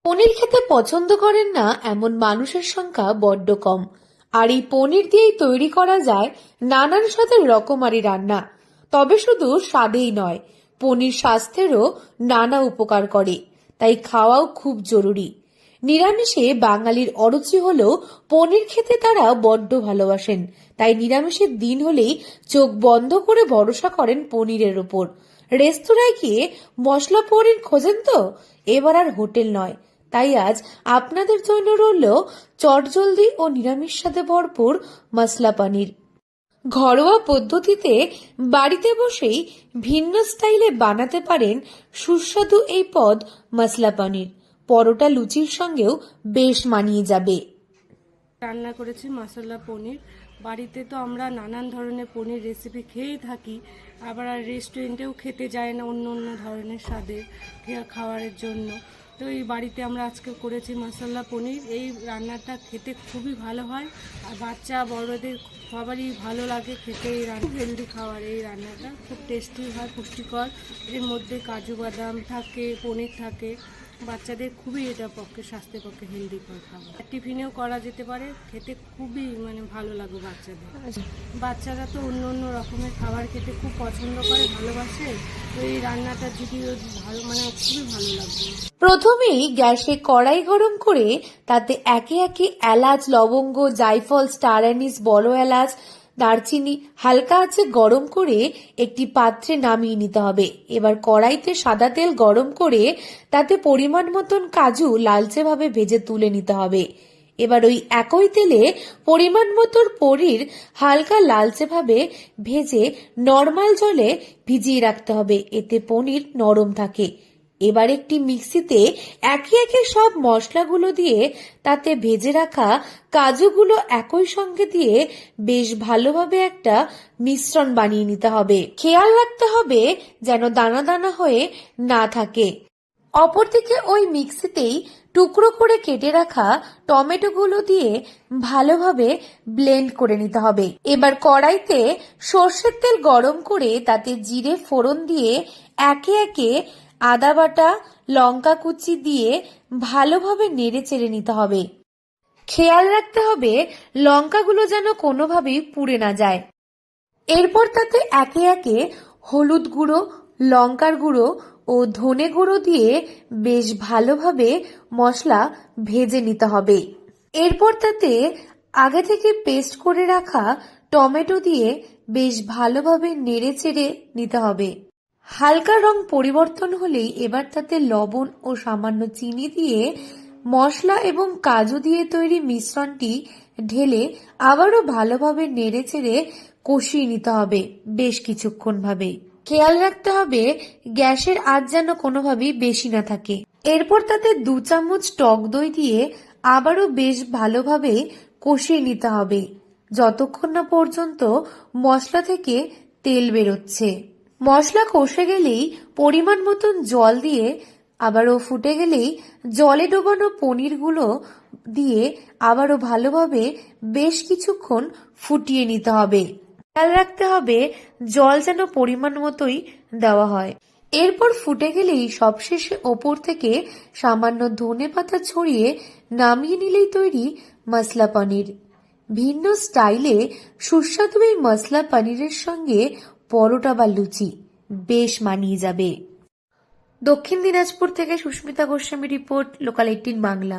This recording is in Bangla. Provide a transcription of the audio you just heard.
পনির খেতে পছন্দ করেন না এমন মানুষের সংখ্যা বড্ড কম। আর এই পনির দিয়েই তৈরি করা যায় নানান স্বাদের রকমারি রান্না। তবে শুধু স্বাদেই নয়, পনির স্বাস্থ্যেরও নানা উপকার করে, তাই খাওয়াও খুব জরুরি। নিরামিষে বাঙালির অরুচি হলেও পনির খেতে তারা বড্ড ভালোবাসেন, তাই নিরামিষের দিন হলেই চোখ বন্ধ করে ভরসা করেন পনিরের ওপর। রেস্তোরাঁয় গিয়ে মশলা পনির খোঁজেন তো, এবার আর হোটেল নয়। তাই আজ আপনাদের জন্য রইল চটজলদি ও নিরামিষ স্বাদে ভরপুর মশলা পনির। ঘরোয়া পদ্ধতিতে বাড়িতে বসেই ভিন্ন স্টাইলে বানাতে পারেন সুস্বাদু এই পদ মশলা পনির। পরোটা লুচির সঙ্গেও বেশ মানিয়ে যাবে। রান্না করেছি মশলা পনির। বাড়িতে তো আমরা নানান ধরনের পনির রেসিপি খেয়েই থাকি, আবার আর রেস্টুরেন্টেও খেতে যায় না অন্য অন্য ধরনের স্বাদের খাবারের জন্য। তো এই বাড়িতে আমরা আজকে করেছি মশলা পনির। এই রান্নাটা খেতে খুবই ভালো হয়, আর বাচ্চা বড়দের সবারই ভালো লাগে খেতে। এই রান্না হেলদি খাবার, এই রান্নাটা খুব টেস্টি হয়, পুষ্টিকর। এর মধ্যে কাজু বাদাম থাকে, পনির থাকে, বাচ্চাদের খুবই এটা পক্ষে স্বাস্থ্যের পক্ষে হেলদি খাবার। টিফিনেও করা যেতে পারে, খেতে খুবই ভালো লাগে বাচ্চাদের। বাচ্চারা তো অন্য অন্য রকমের খাবার খেতে খুব পছন্দ করে, ভালোবাসে। তো এই রান্নাটা যদি ভালো খুবই ভালো লাগবে। প্রথমেই গ্যাসে কড়াই গরম করে তাতে একে একে এলাচ, লবঙ্গ, জায়ফল, স্টার অ্যানিস, বড় এলাচ, দারচিনি হালকা আঁচে গরম করে একটি পাত্রে নামিয়ে নিতে হবে। এবার কড়াইতে সাদা তেল গরম করে তাতে পরিমাণ মতন কাজু লালচে ভাবে ভেজে তুলে নিতে হবে। এবার ওই একই তেলে পরিমাণ মতন পনির হালকা লালচে ভাবে ভেজে নরমাল জলে ভিজিয়ে রাখতে হবে, এতে পনির নরম থাকে। এবার একটি মিক্সিতে একে একে সব মশলাগুলো দিয়ে তাতে ভেজে রাখা কাজুগুলো একই সঙ্গে দিয়ে বেশ ভালোভাবে একটা মিশ্রণ বানিয়ে নিতে হবে। খেয়াল রাখতে হবে যেন দানা দানা হয়ে না থাকে। অপরদিকে ওই মিক্সিতেই টুকরো করে কেটে রাখা টমেটোগুলো দিয়ে ভালোভাবে ব্লেন্ড করে নিতে হবে। এবার কড়াইতে সর্ষের তেল গরম করে তাতে জিরে ফোড়ন দিয়ে একে একে আদা বাটা, লঙ্কা কুচি দিয়ে ভালোভাবে নেড়ে চেড়ে নিতে হবে। খেয়াল রাখতে হবে লঙ্কাগুলো যেন কোনোভাবেই পুড়ে না যায়। এরপর তাতে একে একে হলুদ গুঁড়ো, লঙ্কার গুঁড়ো ও ধনে গুঁড়ো দিয়ে বেশ ভালোভাবে মশলা ভেজে নিতে হবে। এরপর তাতে আগে থেকে পেস্ট করে রাখা টমেটো দিয়ে বেশ ভালোভাবে নেড়ে চেড়ে নিতে হবে। হালকা রং পরিবর্তন হলেই এবার তাতে লবণ ও সামান্য চিনি দিয়ে মশলা এবং কাজু দিয়ে তৈরি মিশ্রণটি ঢেলে আবারও ভালোভাবে নেড়ে চেড়ে কষিয়ে নিতে হবে বেশ কিছুক্ষণ ভাবে। খেয়াল রাখতে হবে গ্যাসের আঁচ যেন কোনোভাবেই বেশি না থাকে। এরপর তাতে 2 চামচ টক দই দিয়ে আবারও বেশ ভালোভাবে কষিয়ে নিতে হবে যতক্ষণ না পর্যন্ত মশলা থেকে তেল বেরোচ্ছে। মশলা কষে গেলেই পরিমাণ মতন জল দিয়ে আবারও ফুটে গেলেই জলে ডোবানো পনিরগুলো দিয়ে আবারও ভালোভাবে বেশ কিছুক্ষণ ফুটিয়ে নিতে হবে। খেয়াল রাখতে হবে জল যেন পরিমাণ মতোই দেওয়া হয়। এরপর ফুটে গেলেই সবশেষে ওপর থেকে সামান্য ধনেপাতা ছড়িয়ে নামিয়ে নিলেই তৈরি মশলা পনির। ভিন্ন স্টাইলে সুস্বাদু এই মশলা পনিরের সঙ্গে পরোটা বা লুচি বেশ মানিয়ে যাবে। দক্ষিণ দিনাজপুর থেকে সুস্মিতা গোস্বামী রিপোর্ট, লোকাল 18 বাংলা।